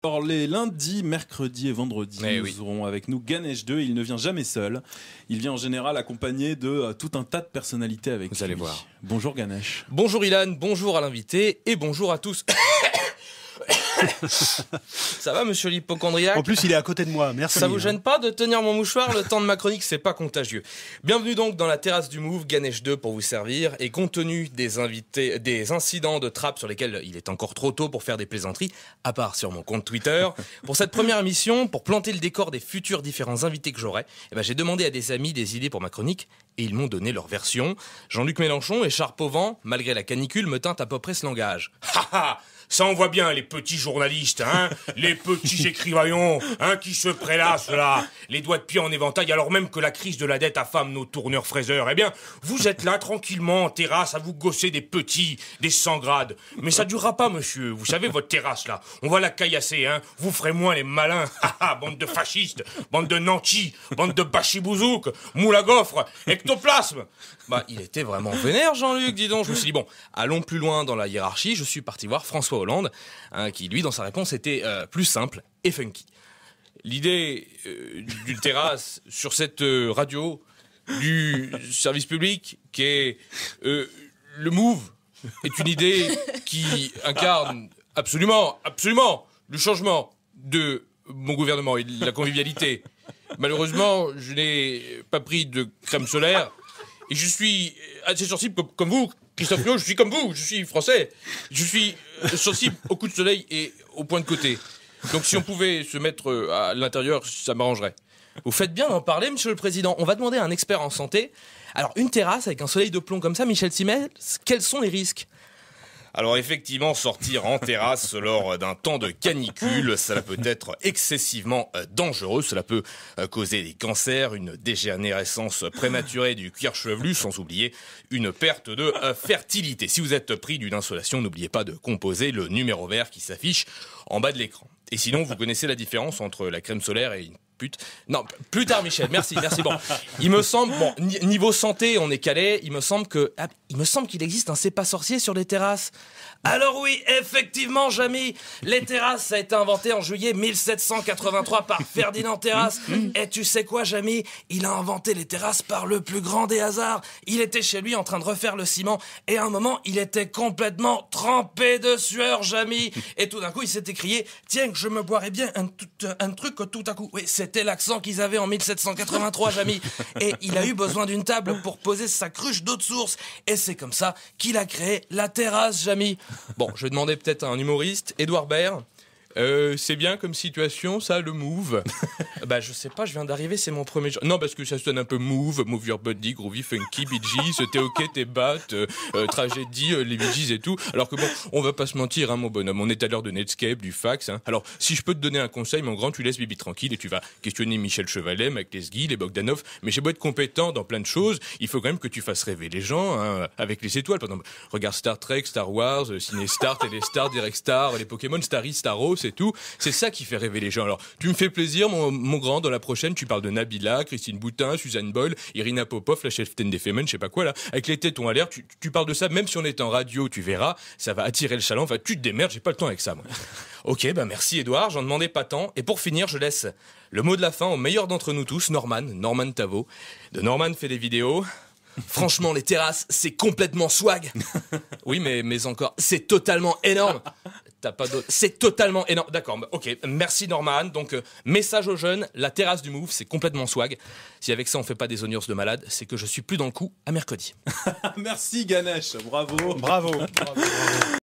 Alors les lundis, mercredis et vendredis, nous aurons avec nous Ganesh 2. Il ne vient jamais seul. Il vient en général accompagné de tout un tas de personnalités avec lui. Vous allez voir. Bonjour Ganesh. Bonjour Ilan, bonjour à l'invité et bonjour à tous. Ça va monsieur l'hypochondriaque? En plus il est à côté de moi, merci. Ça vous gêne pas de tenir mon mouchoir? Le temps de ma chronique c'est pas contagieux. Bienvenue donc dans la terrasse du Move, Ganesh 2 pour vous servir. Et compte tenu des incidents de trappe sur lesquels il est encore trop tôt pour faire des plaisanteries, à part sur mon compte Twitter, pour cette première émission, pour planter le décor des futurs différents invités que j'aurai, j'ai demandé à des amis des idées pour ma chronique et ils m'ont donné leur version. Jean-Luc Mélenchon, écharpe au vent, malgré la canicule, me tint à peu près ce langage. Ça on voit bien les petits journalistes, hein, les petits écrivaillons, hein, qui se prélassent là, les doigts de pied en éventail, alors même que la crise de la dette affame nos tourneurs-fraiseurs. Eh bien, vous êtes là tranquillement en terrasse à vous gosser des petits, des 100 grades. Mais ça durera pas, monsieur. Vous savez, votre terrasse là, on va la caillasser, hein. Vous ferez moins les malins. Bande de fascistes, bande de nantis, bande de bachibouzouk, moule à gaufre, ectoplasme. Il était vraiment vénère, Jean-Luc, dis donc. Je me suis dit, bon, allons plus loin dans la hiérarchie. Je suis parti voir François Hollande, hein, qui, lui, dans sa réponse, était plus simple et funky. L'idée d'une terrasse sur cette radio du service public qui est le Move est une idée qui incarne absolument le changement de mon gouvernement et de la convivialité. Malheureusement, je n'ai pas pris de crème solaire et je suis assez sensible comme vous, Christophe Lio, je suis comme vous, je suis français. Je suis sensible aux coups de soleil et aux points de côté. Donc si on pouvait se mettre à l'intérieur, ça m'arrangerait. Vous faites bien d'en parler, monsieur le président. On va demander à un expert en santé. Alors, une terrasse avec un soleil de plomb comme ça, Michel Simès, quels sont les risques ? Alors effectivement, sortir en terrasse lors d'un temps de canicule, cela peut être excessivement dangereux. Cela peut causer des cancers, une dégénérescence prématurée du cuir chevelu, sans oublier une perte de fertilité. Si vous êtes pris d'une insolation, n'oubliez pas de composer le numéro vert qui s'affiche en bas de l'écran. Et sinon, vous connaissez la différence entre la crème solaire et une pute. Non, plus tard, Michel. Merci. Bon, il me semble, niveau santé, on est calé. Il me semble qu'il existe un c'est pas sorcier sur les terrasses. Alors oui, effectivement, Jamy, les terrasses, ça a été inventé en juillet 1783 par Ferdinand Terrasse. Et tu sais quoi, Jamy? Il a inventé les terrasses par le plus grand des hasards. Il était chez lui en train de refaire le ciment et à un moment, il était complètement trempé de sueur, Jamy. Et tout d'un coup, il s'est écrié « Tiens, je me boirais bien un truc tout à coup. » Oui, c'était l'accent qu'ils avaient en 1783, Jamy. Et il a eu besoin d'une table pour poser sa cruche d'eau de source. Et c'est comme ça qu'il a créé la terrasse, Jamy. Bon, je vais demander peut-être à un humoriste, Édouard Baird. C'est bien comme situation, ça, le Move? Je sais pas, je viens d'arriver, c'est mon premier jour. Non, parce que ça sonne un peu Move your body, groovy, funky, Bee Gees, t'es ok, t'es bat, tragédie, les Bee Gees et tout. Alors que bon, on va pas se mentir, hein, mon bonhomme, on est à l'heure de Netscape, du fax, hein. Alors, si je peux te donner un conseil, mon grand, tu laisses Bibi tranquille et tu vas questionner Michel Chevalet, Mike Lesguy, les Bogdanov. Mais j'ai beau être compétent dans plein de choses, il faut quand même que tu fasses rêver les gens, hein, avec les étoiles. Par exemple, regarde Star Trek, Star Wars, Cinestar, Téléstar, Direct Star, les Pokémon, Starry, Staros, et tout. C'est ça qui fait rêver les gens. Alors, tu me fais plaisir, mon grand, dans la prochaine, tu parles de Nabila, Christine Boutin, Suzanne Boyle, Irina Popov, la cheftaine des Femen, je sais pas quoi, là. Avec les tétons à l'air, tu parles de ça, même si on est en radio, tu verras, ça va attirer le chaland. Enfin, tu te démerdes, j'ai pas le temps avec ça, moi. Ok, merci Edouard, j'en demandais pas tant. Et pour finir, je laisse le mot de la fin au meilleur d'entre nous tous, Norman Tavo. De Norman fait des vidéos. Franchement, les terrasses, c'est complètement swag. Oui, mais encore, c'est totalement énorme. T'as pas d'autre. C'est totalement énorme. D'accord, ok. Merci Norman. Donc, message aux jeunes, la terrasse du Move, c'est complètement swag. Si avec ça on fait pas des oignons de malade, c'est que je suis plus dans le coup. À mercredi. Merci Ganesh, bravo. Bravo.